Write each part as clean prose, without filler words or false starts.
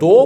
2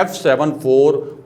F74,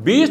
20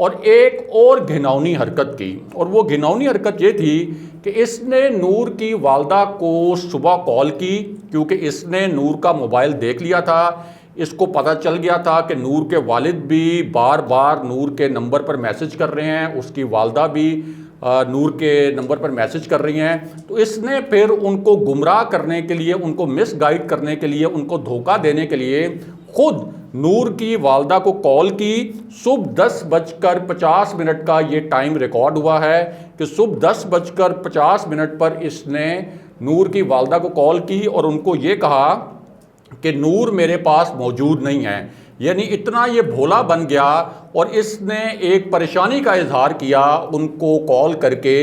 اور ایک اور گھناؤنی حرکت کی، اور وہ گھناؤنی حرکت یہ تھی کہ اس نے نور کی والدہ کو صبح کال کی، کیونکہ اس نے نور کا موبائل دیکھ لیا تھا، اس کو پتہ چل گیا تھا کہ نور کے والد بھی بار بار نور کے نمبر پر میسج کر رہے ہیں، اس کی والدہ بھی نور کے نمبر پر میسج کر رہی ہیں، تو اس نے پھر ان کو گمراہ کرنے کے لیے، ان کو مس گائیڈ کرنے کے لیے، ان کو دھوکہ دینے کے لیے خود نور کی والدہ کو کال کی۔ صبح 10:50 کا یہ ٹائم ریکارڈ ہوا ہے کہ صبح 10:50 پر اس نے نور کی والدہ کو کال کی اور ان کو یہ کہا کہ نور میرے پاس موجود نہیں ہے۔ یعنی اتنا یہ بھولا بن گیا، اور اس نے ایک پریشانی کا اظہار کیا ان کو کال کر کے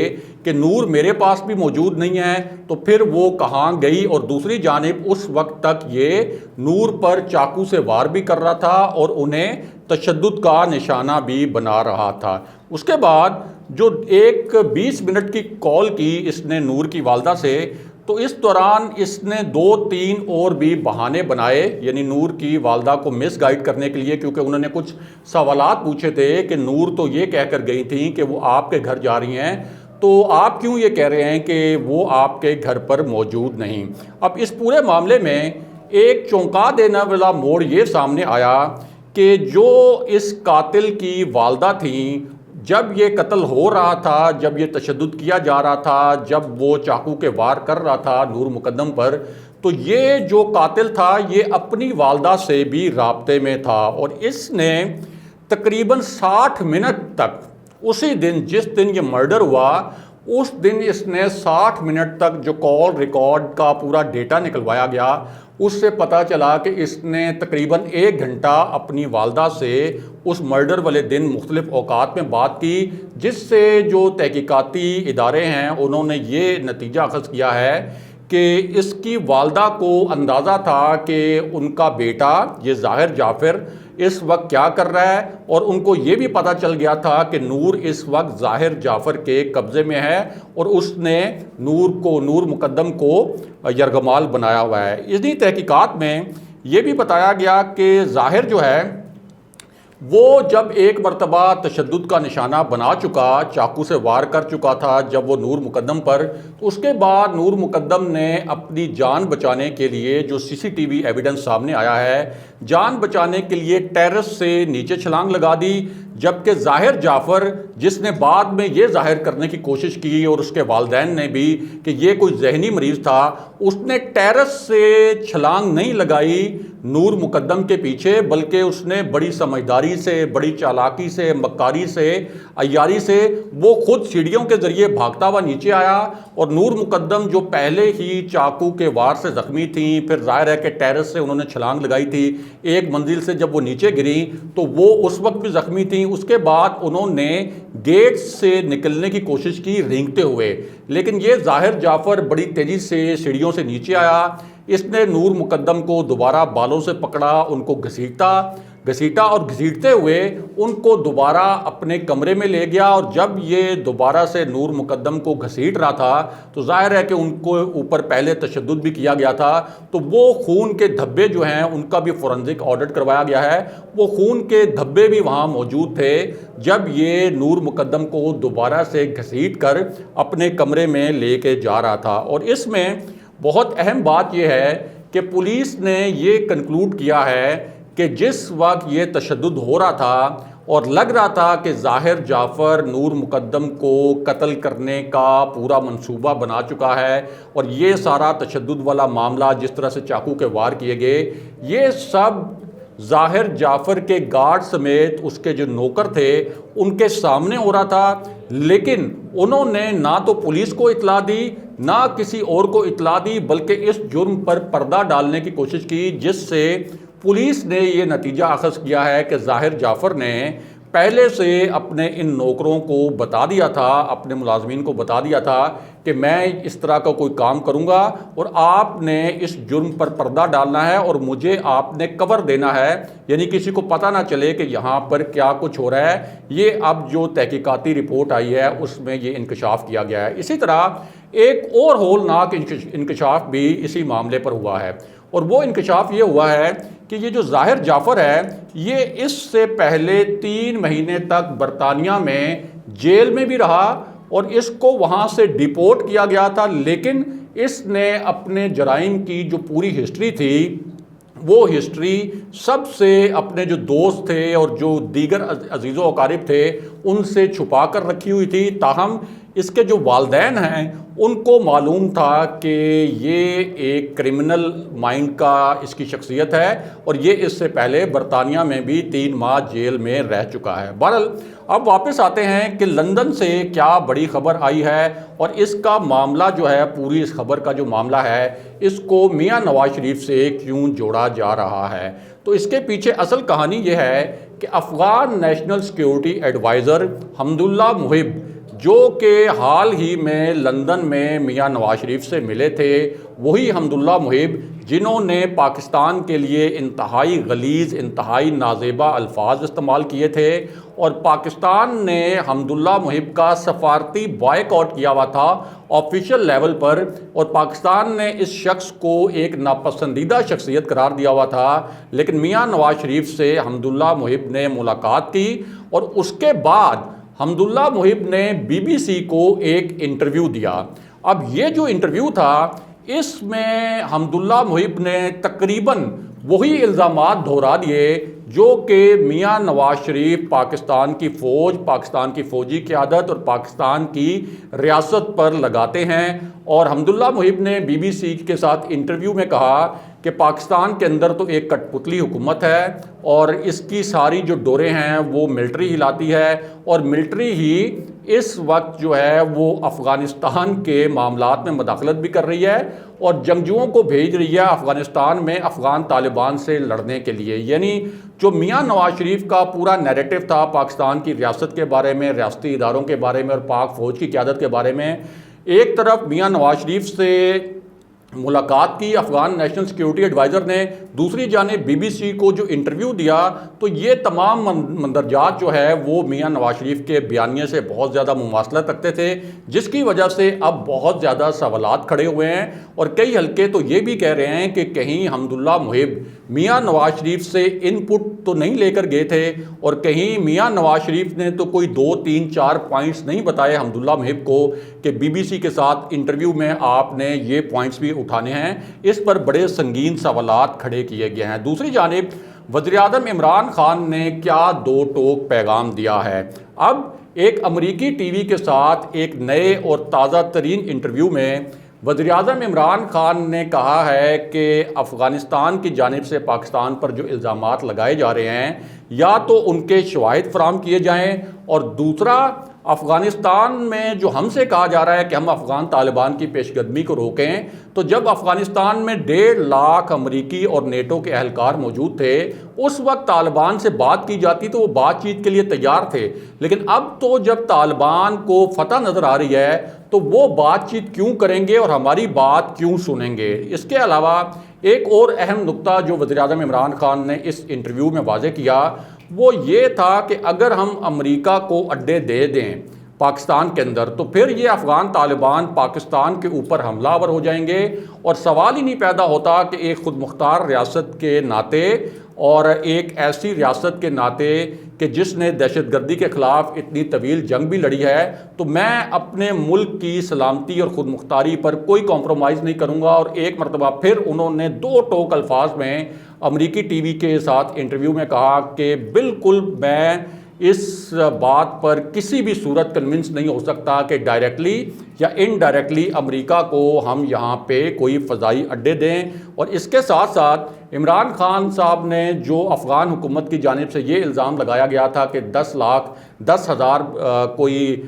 کہ نور میرے پاس بھی موجود نہیں ہے، تو پھر وہ کہاں گئی، اور دوسری جانب اس وقت تک یہ نور پر چاقو سے وار بھی کر رہا تھا اور انہیں تشدد کا نشانہ بھی بنا رہا تھا۔ اس کے بعد جو 20 منٹ کی کال کی اس نے نور کی والدہ سے، تو اس دوران اس نے 2-3 اور بھی بہانے بنائے، یعنی نور کی والدہ کو مس گائیڈ کرنے کے لیے، کیونکہ انہوں نے کچھ سوالات پوچھے تھے کہ نور تو یہ کہہ کر گئی تھیں کہ وہ آپ کے گھر جا رہی ہیں، تو آپ کیوں یہ کہہ رہے ہیں کہ وہ آپ کے گھر پر موجود نہیں۔ اب اس پورے معاملے میں ایک چونکا دینے والا موڑ یہ سامنے آیا کہ جو اس قاتل کی والدہ تھیں، جب یہ قتل ہو رہا تھا، جب یہ تشدد کیا جا رہا تھا، جب وہ چاقو کے وار کر رہا تھا نور مقدم پر، تو یہ جو قاتل تھا یہ اپنی والدہ سے بھی رابطے میں تھا، اور اس نے تقریباً 60 منٹ تک، اسی دن جس دن یہ مرڈر ہوا اس دن اس نے 60 منٹ تک جو کال ریکارڈ کا پورا ڈیٹا نکلوایا گیا، اس سے پتہ چلا کہ اس نے تقریباً 1 گھنٹہ اپنی والدہ سے اس مرڈر والے دن مختلف اوقات میں بات کی، جس سے جو تحقیقاتی ادارے ہیں انہوں نے یہ نتیجہ اخذ کیا ہے کہ اس کی والدہ کو اندازہ تھا کہ ان کا بیٹا یہ ظاہر جعفر اس وقت کیا کر رہا ہے، اور ان کو یہ بھی پتہ چل گیا تھا کہ نور اس وقت ظاہر جعفر کے قبضے میں ہے، اور اس نے نور مقدم کو یرغمال بنایا ہوا ہے۔ اسی تحقیقات میں یہ بھی بتایا گیا کہ ظاہر جو ہے وہ جب ایک مرتبہ تشدد کا نشانہ بنا چکا، چاقو سے وار کر چکا تھا جب وہ نور مقدم پر، تو اس کے بعد نور مقدم نے اپنی جان بچانے کے لیے، جو CCTV ایویڈنس سامنے آیا ہے، جان بچانے کے لیے ٹیرس سے نیچے چھلانگ لگا دی، جبکہ ظاہر جعفر جس نے بعد میں یہ ظاہر کرنے کی کوشش کی، اور اس کے والدین نے بھی، کہ یہ کوئی ذہنی مریض تھا، اس نے ٹیرس سے چھلانگ نہیں لگائی نور مقدم کے پیچھے، بلکہ اس نے بڑی سمجھداری سے، بڑی چالاکی سے، مکاری سے، عیاری سے وہ خود سیڑھیوں کے ذریعے بھاگتا ہوا نیچے آیا، اور نور مقدم جو پہلے ہی چاقو کے وار سے زخمی تھیں، پھر ظاہر ہے کہ ٹیرس سے انہوں نے چھلانگ لگائی تھی، ایک منزل سے جب وہ نیچے گریں تو وہ اس وقت بھی زخمی تھیں۔ اس کے بعد انہوں نے گیٹ سے نکلنے کی کوشش کی رینگتے ہوئے، لیکن یہ ظاہر جعفر بڑی تیزی سے سیڑھیوں سے نیچے آیا، اس نے نور مقدم کو دوبارہ بالوں سے پکڑا، ان کو گھسیٹا اور گھسیٹتے ہوئے ان کو دوبارہ اپنے کمرے میں لے گیا، اور جب یہ دوبارہ سے نور مقدم کو گھسیٹ رہا تھا تو ظاہر ہے کہ ان کو اوپر پہلے تشدد بھی کیا گیا تھا، تو وہ خون کے دھبے جو ہیں ان کا بھی فورنزک آڈٹ کروایا گیا ہے، وہ خون کے دھبے بھی وہاں موجود تھے جب یہ نور مقدم کو دوبارہ سے گھسیٹ کر اپنے کمرے میں لے کے جا رہا تھا۔ اور اس میں بہت اہم بات یہ ہے کہ پولیس نے یہ کنکلوڈ کیا ہے کہ جس وقت یہ تشدد ہو رہا تھا اور لگ رہا تھا کہ ظاہر جعفر نور مقدم کو قتل کرنے کا پورا منصوبہ بنا چکا ہے، اور یہ سارا تشدد والا معاملہ جس طرح سے چاقو کے وار کیے گئے، یہ سب ظاہر جعفر کے گارڈ سمیت اس کے جو نوکر تھے ان کے سامنے ہو رہا تھا، لیکن انہوں نے نہ تو پولیس کو اطلاع دی نہ کسی اور کو اطلاع دی، بلکہ اس جرم پر پردہ ڈالنے کی کوشش کی، جس سے پولیس نے یہ نتیجہ اخذ کیا ہے کہ ظاہر جعفر نے پہلے سے اپنے ان نوکروں کو بتا دیا تھا، اپنے ملازمین کو بتا دیا تھا کہ میں اس طرح کا کوئی کام کروں گا اور آپ نے اس جرم پر پردہ ڈالنا ہے اور مجھے آپ نے کور دینا ہے، یعنی کسی کو پتہ نہ چلے کہ یہاں پر کیا کچھ ہو رہا ہے۔ یہ اب جو تحقیقاتی رپورٹ آئی ہے اس میں یہ انکشاف کیا گیا ہے۔ اسی طرح ایک اور ہولناک انکشاف بھی اسی معاملے پر ہوا ہے، اور وہ انکشاف یہ ہوا ہے کہ یہ جو ظاہر جعفر ہے یہ اس سے پہلے 3 مہینے تک برطانیہ میں جیل میں بھی رہا اور اس کو وہاں سے ڈیپورٹ کیا گیا تھا، لیکن اس نے اپنے جرائم کی جو پوری ہسٹری تھی وہ ہسٹری سب سے اپنے جو دوست تھے اور جو دیگر عزیز و اقارب تھے ان سے چھپا کر رکھی ہوئی تھی، تاہم اس کے جو والدین ہیں ان کو معلوم تھا کہ یہ ایک کرمنل مائنڈ کا اس کی شخصیت ہے اور یہ اس سے پہلے برطانیہ میں بھی 3 ماہ جیل میں رہ چکا ہے۔ بہرحال اب واپس آتے ہیں کہ لندن سے کیا بڑی خبر آئی ہے اور اس کا معاملہ جو ہے، پوری اس خبر کا جو معاملہ ہے اس کو میاں نواز شریف سے کیوں جوڑا جا رہا ہے۔ تو اس کے پیچھے اصل کہانی یہ ہے کہ Afghan national security adviser Hamdullah Mohib, جو کہ حال ہی میں لندن میں میاں نواز شریف سے ملے تھے، وہی حمداللہ محب جنہوں نے پاکستان کے لیے انتہائی غلیظ، انتہائی نازیبا الفاظ استعمال کیے تھے اور پاکستان نے حمداللہ محب کا سفارتی بائیک آؤٹ کیا ہوا تھا آفیشیل لیول پر، اور پاکستان نے اس شخص کو ایک ناپسندیدہ شخصیت قرار دیا ہوا تھا، لیکن میاں نواز شریف سے حمداللہ محب نے ملاقات کی اور اس کے بعد حمداللہ محب نے BBC کو ایک انٹرویو دیا۔ اب یہ جو انٹرویو تھا اس میں حمداللہ محب نے تقریباً وہی الزامات دہرا دیے جو کہ میاں نواز شریف پاکستان کی فوج، پاکستان کی فوجی قیادت اور پاکستان کی ریاست پر لگاتے ہیں، اور حمداللہ محب نے BBC کے ساتھ انٹرویو میں کہا کہ پاکستان کے اندر تو ایک کٹ پتلی حکومت ہے اور اس کی ساری جو ڈوریں ہیں وہ ملٹری ہلاتی ہے، اور ملٹری ہی اس وقت جو ہے وہ افغانستان کے معاملات میں مداخلت بھی کر رہی ہے اور جنگجوؤں کو بھیج رہی ہے افغانستان میں افغان طالبان سے لڑنے کے لیے۔ یعنی جو میاں نواز شریف کا پورا نیریٹو تھا پاکستان کی ریاست کے بارے میں، ریاستی اداروں کے بارے میں اور پاک فوج کی قیادت کے بارے میں، ایک طرف میاں نواز شریف سے ملاقات کی افغان نیشنل سیکیورٹی ایڈوائزر نے، دوسری جانب BBC کو جو انٹرویو دیا، تو یہ تمام مندرجات جو ہے وہ میاں نواز شریف کے بیانیے سے بہت زیادہ مماثلت رکھتے تھے، جس کی وجہ سے اب بہت زیادہ سوالات کھڑے ہوئے ہیں، اور کئی حلقے تو یہ بھی کہہ رہے ہیں کہ کہیں حمداللہ محب میاں نواز شریف سے ان پٹ تو نہیں لے کر گئے تھے، اور کہیں میاں نواز شریف نے تو کوئی 2 3 4 پوائنٹس نہیں بتائے حمداللہ محب کو کہ BBC کے ساتھ انٹرویو میں آپ نے یہ پوائنٹس بھی اٹھانے ہیں۔ اس پر بڑے سنگین سوالات کھڑے کیے گئے ہیں۔ دوسری جانب وزیراعظم عمران خان نے کیا 2 ٹوک پیغام دیا ہے۔ اب ایک امریکی TV کے ساتھ ایک نئے اور تازہ ترین انٹرویو میں وزیراعظم عمران خان نے کہا ہے کہ افغانستان کی جانب سے پاکستان پر جو الزامات لگائے جا رہے ہیں یا تو ان کے شواہد فراہم کیے جائیں، اور دوسرا افغانستان میں جو ہم سے کہا جا رہا ہے کہ ہم افغان طالبان کی پیش قدمی کو روکیں، تو جب افغانستان میں 1.5 لاکھ امریکی اور نیٹو کے اہلکار موجود تھے، اس وقت طالبان سے بات کی جاتی تو وہ بات چیت کے لیے تیار تھے، لیکن اب تو جب طالبان کو فتح نظر آ رہی ہے تو وہ بات چیت کیوں کریں گے اور ہماری بات کیوں سنیں گے۔ اس کے علاوہ ایک اور اہم نقطہ جو وزیراعظم عمران خان نے اس انٹرویو میں واضح کیا وہ یہ تھا کہ اگر ہم امریکہ کو اڈے دے دیں پاکستان کے اندر تو پھر یہ افغان طالبان پاکستان کے اوپر حملہ آور ہو جائیں گے، اور سوال ہی نہیں پیدا ہوتا کہ ایک خود مختار ریاست کے ناطے اور ایک ایسی ریاست کے ناطے کہ جس نے دہشت گردی کے خلاف اتنی طویل جنگ بھی لڑی ہے، تو میں اپنے ملک کی سلامتی اور خود مختاری پر کوئی کمپرومائز نہیں کروں گا۔ اور ایک مرتبہ پھر انہوں نے 2 ٹوک الفاظ میں امریکی TV کے ساتھ انٹرویو میں کہا کہ بالکل میں اس بات پر کسی بھی صورت کنونس نہیں ہو سکتا کہ ڈائریکٹلی یا انڈائریکٹلی امریکہ کو ہم یہاں پہ کوئی فضائی اڈے دیں۔ اور اس کے ساتھ ساتھ عمران خان صاحب نے جو افغان حکومت کی جانب سے یہ الزام لگایا گیا تھا کہ 10,10,000 کوئی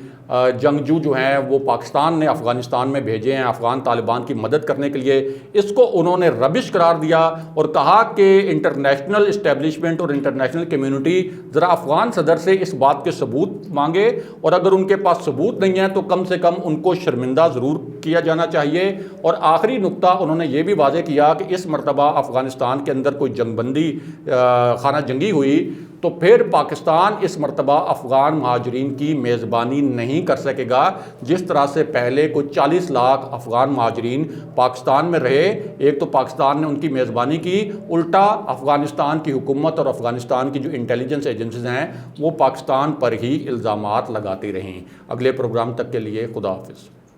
جنگجو جو ہیں وہ پاکستان نے افغانستان میں بھیجے ہیں افغان طالبان کی مدد کرنے کے لیے، اس کو انہوں نے ربش قرار دیا اور کہا کہ انٹرنیشنل اسٹیبلشمنٹ اور انٹرنیشنل کمیونٹی ذرا افغان صدر سے اس بات کے ثبوت مانگے، اور اگر ان کے پاس ثبوت نہیں ہے تو کم سے کم ان کو شرمندہ ضرور کیا جانا چاہیے۔ اور آخری نقطہ انہوں نے یہ بھی واضح کیا کہ اس مرتبہ افغانستان کے اندر کوئی جنگ بندی خانہ جنگی ہوئی تو پھر پاکستان اس مرتبہ افغان مہاجرین کی میزبانی نہیں کر سکے گا جس طرح سے پہلے کوئی 40 لاکھ افغان مہاجرین پاکستان میں رہے۔ ایک تو پاکستان نے ان کی میزبانی کی، الٹا افغانستان کی حکومت اور افغانستان کی جو انٹیلیجنس ایجنسیز ہیں وہ پاکستان پر ہی الزامات لگاتی رہیں۔ اگلے پروگرام تک کے لیے خدا حافظ۔